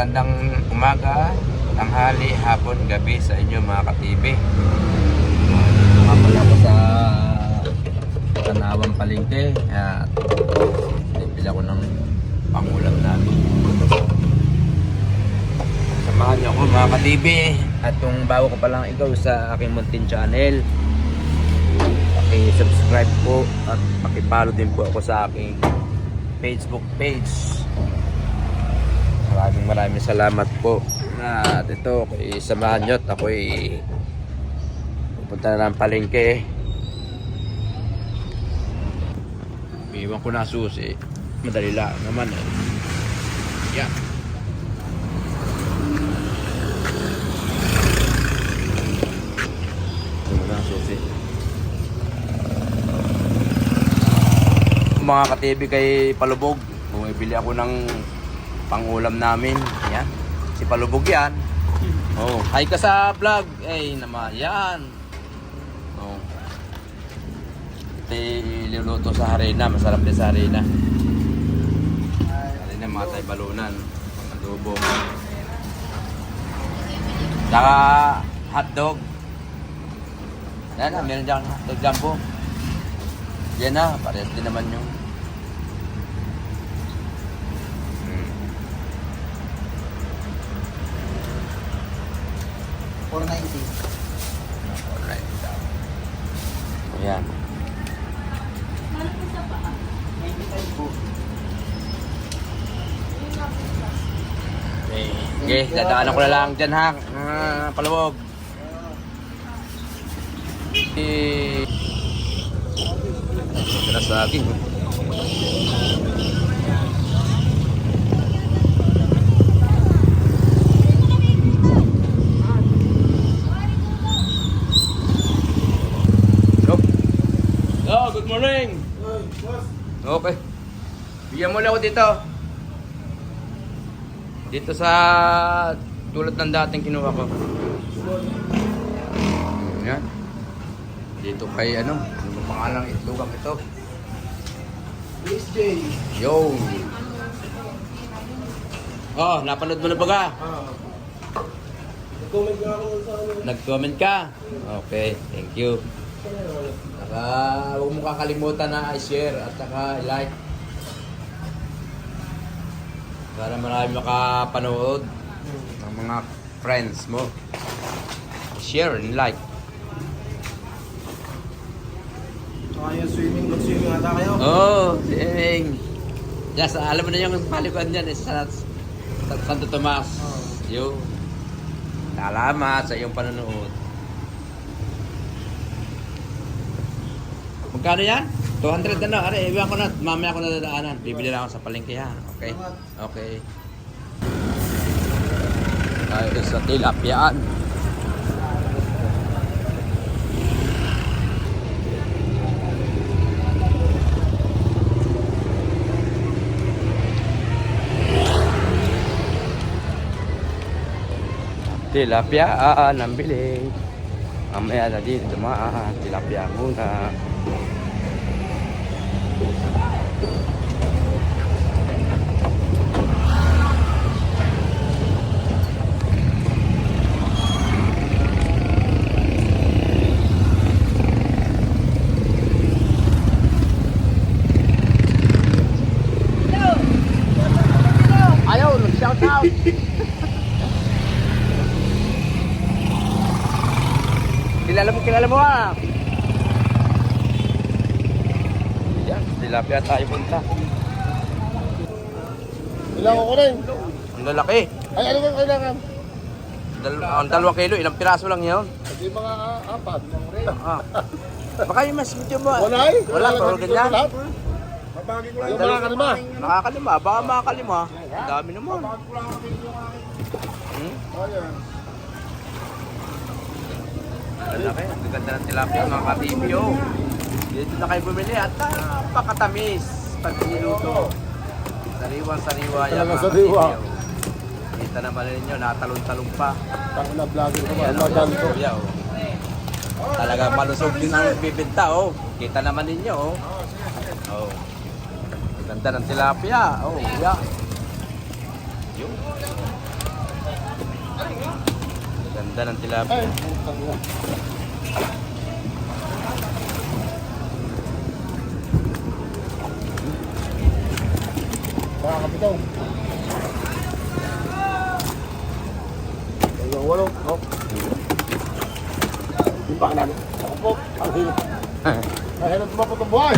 magandang umaga, tanghali, hapon, gabi sa inyo mga ka-TV. Kapala ko sa Tanawang Palengke at bibili ako ng pangulam namin. Samahan niyo ako mga ka-TV. At kung bago ko pa lang ikaw sa aking Muntin channel, paki-subscribe po at paki-follow din po ako sa aking Facebook page. Maraming salamat po. At ito, samahan nyo at ako'y pupunta na ng palengke. Iwan ko na susi. Madali lang naman eh. Yan. Iwan ko na susi. Mga ka-TV kay Palubog, bumibili ako ng pangulam namin. Yan. Si Palubog yan. Oh, hi ka sa vlog. Eh naman yan. Oh. Ito iluluto sa harina. Masarap din sa harina. Harina mga tay balunan. Adobo. Saka hotdog. Yan na, meron dyan hotdog jumbo. Yan na, parehas din naman yung 490. alright. Ayan. 95 po. Okay, dadaanan ko na lang dyan ha. Palubog. Keras lagi. Good morning. Okay. Bigyan mo lang ako dito. Dito sa tulad ng dating kinuha ko. Yan. Dito kay ano pangalang itlogang ito. SJ. Yo. Oh, napanood mo na ba ka? Nag-comment nga ako sa ano. Nag-comment ka? Okay, thank you. Saka huwag mo kakalimutan na i-share at saka i-like para marami makapanood ng mga friends mo. Share and like. Kaya swimming, mag-swimming ata kayo? Oh, swimming. Yes, alam mo na yung palikuan dyan sa Santo Tomas. Yo. Salamat sa iyong panonood. Magkano yan? 200 ano? Are, iwan ko na. Mamaya ko na dadaanan. Bibili lang ako sa palengke ha. Okay? Okay. Tayo sa tilapyaan. Tilapyaan ang bili. Mamaya na din dumaan. Tilapia muna. Ayaw, nag-shout out. Kilala mo ah. Yan, tilapia tayo punta. Ilang ko rin. Ang lalaki. Ay, ano bang kailangan? Ang 2 kilo, ilang piraso lang yun. Hindi mga 4. Ah. Baka yung mas medyo ba? Wala eh. Wala, puro ganyan. Mabagi ko lang. Yung mga kalima. Nakakalima, baka makakalima. Ang dami naman. Mabagi ko lang kami yung akin. Ayan. Ang laki, ang ganda ng tilapia mga ka-TV oh. Dito na kayo bumili at napakatamis pag niluto. Sariwa-sariwa yan Talaga mga sariwa. ka-TV oh. Kita naman ninyo, natalong-talong pa. Tako na vlogger ko ba? Ayan, Maganto. kuya, oh. Talaga palusog din ang bibenta oh. Kita naman ninyo oh. Oh. Ganda ng tilapia. Oh, yeah. Yung. Ganda ng tilapia. Ay, putang ina. Baka kapitaw. Hanggang 8. Oh. Di ba ka namin? Ako po. Ang hirap. Ang hirap tumapot ang buhay.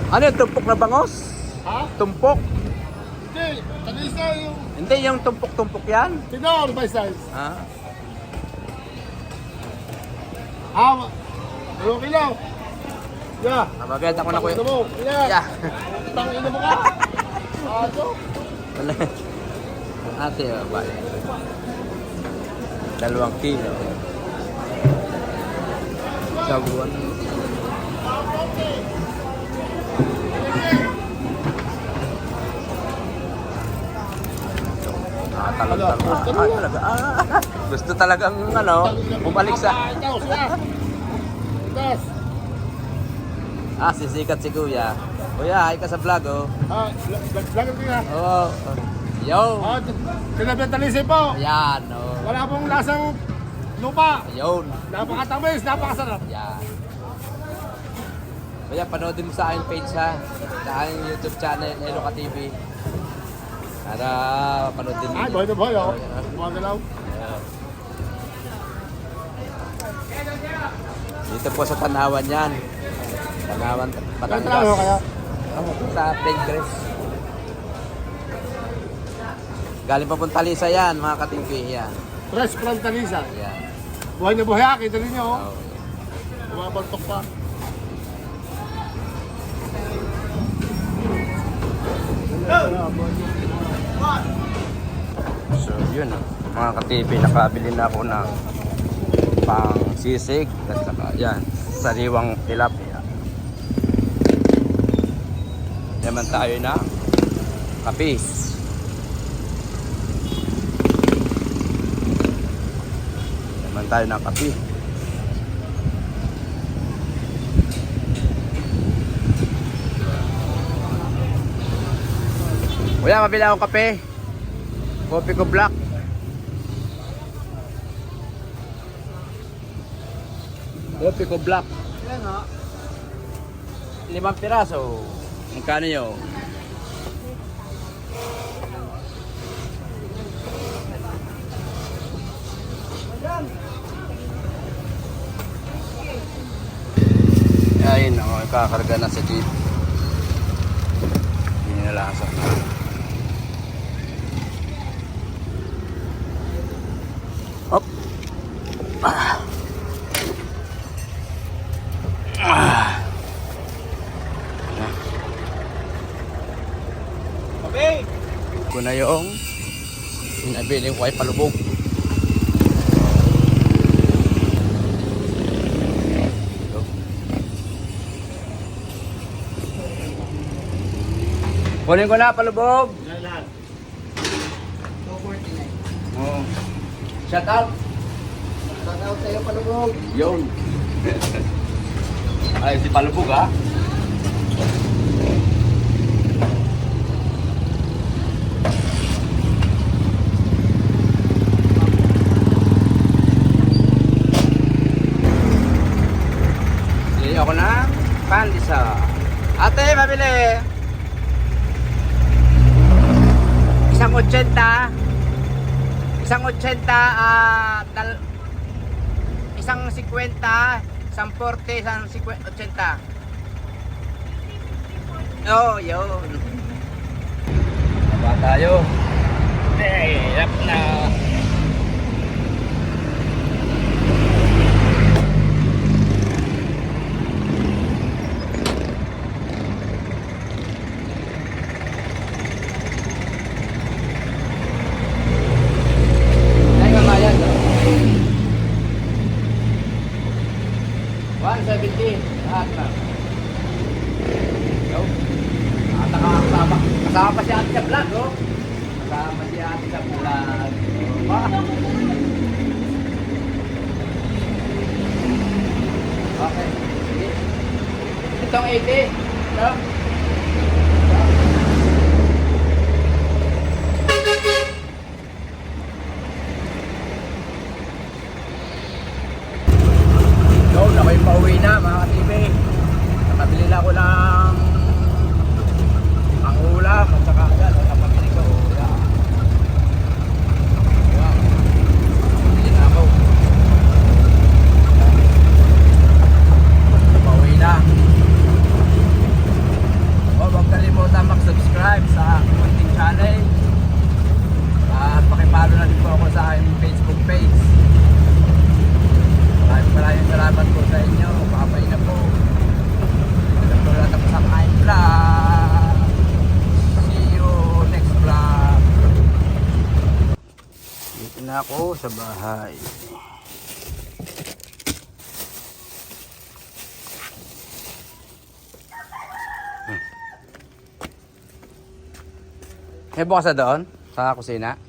Ano yung tumpok na bangos? Ha? Tumpok? Hindi. Kanisa yung Hindi, yung tumpok-tumpok yan. tinor by size. Ha? Ah, 2 kilo. Yeah. Mabagad ako na kuya. Ito mo. Yeah. Yeah. Tangina mo ka. Aso. Wala. Ate, bali. 2 kilo. Sa buwan. Talaga. Gusto talagang bumalik sa... Ikaw, siya. Itas. Sisikat si Kuya. Kuya, hi ka sa vlog, oh. Ah, vlogger ko nga. Oo. Yo. Ah, kinabentalisay po. Ayan, oh. Wala pong lasang lupa. Ayun. Napakatamis, napakasarap. Yan. Kuya, panoodin mo sa aking page, ha. Sa aking YouTube channel, Eloka TV. Para panoodin mo. Ay, boy na boy, oh. Ayan. Mga galaw. Ayan. Dito po sa Tanawan yan. Tanawan, Ang Batangas. trabaho kaya? Sa Pengres. Galing pa pong Talisa yan, mga katingpi. Yan. Fresh from Talisa. Yan. Buhay na buhay, kita rin nyo, oh. Oh. Bumabantok pa. So yun, mga ka-TV, nakabili na ako ng pang sisig at saka yan, sariwang tilapia. Yaman tayo na kape. Yaman tayo ng kape. Kuya, mabili akong kape. Kopi ko black. Kopi ko black. Yan, ha? 5 piraso. Magkano yun? Ayun, kakarga na sa jeep. Hindi nalasan na. Up. Okay. Ko na yung pinabili ko ay palubog. Ito. Kunin ko na palubog. Yan lahat. 249. Oh. Shout out. Shout out sa'yo, palubog. Yun. Ay, si palubog, ha? Bili ako ng pandisa. Ate, mabili. Isang 80. Isang 80, isang 50, isang 40, isang 80. Oh, yun. Baba tayo. Hirap na. Ay, mamayan, no? 170. Lahat na. Yo. Kasama pa si ate sa vlog, oh. Kasama si ate sa vlog. Okay. Sige. Itong 80. No? na ako sa bahay. May bukas na doon sa kusina.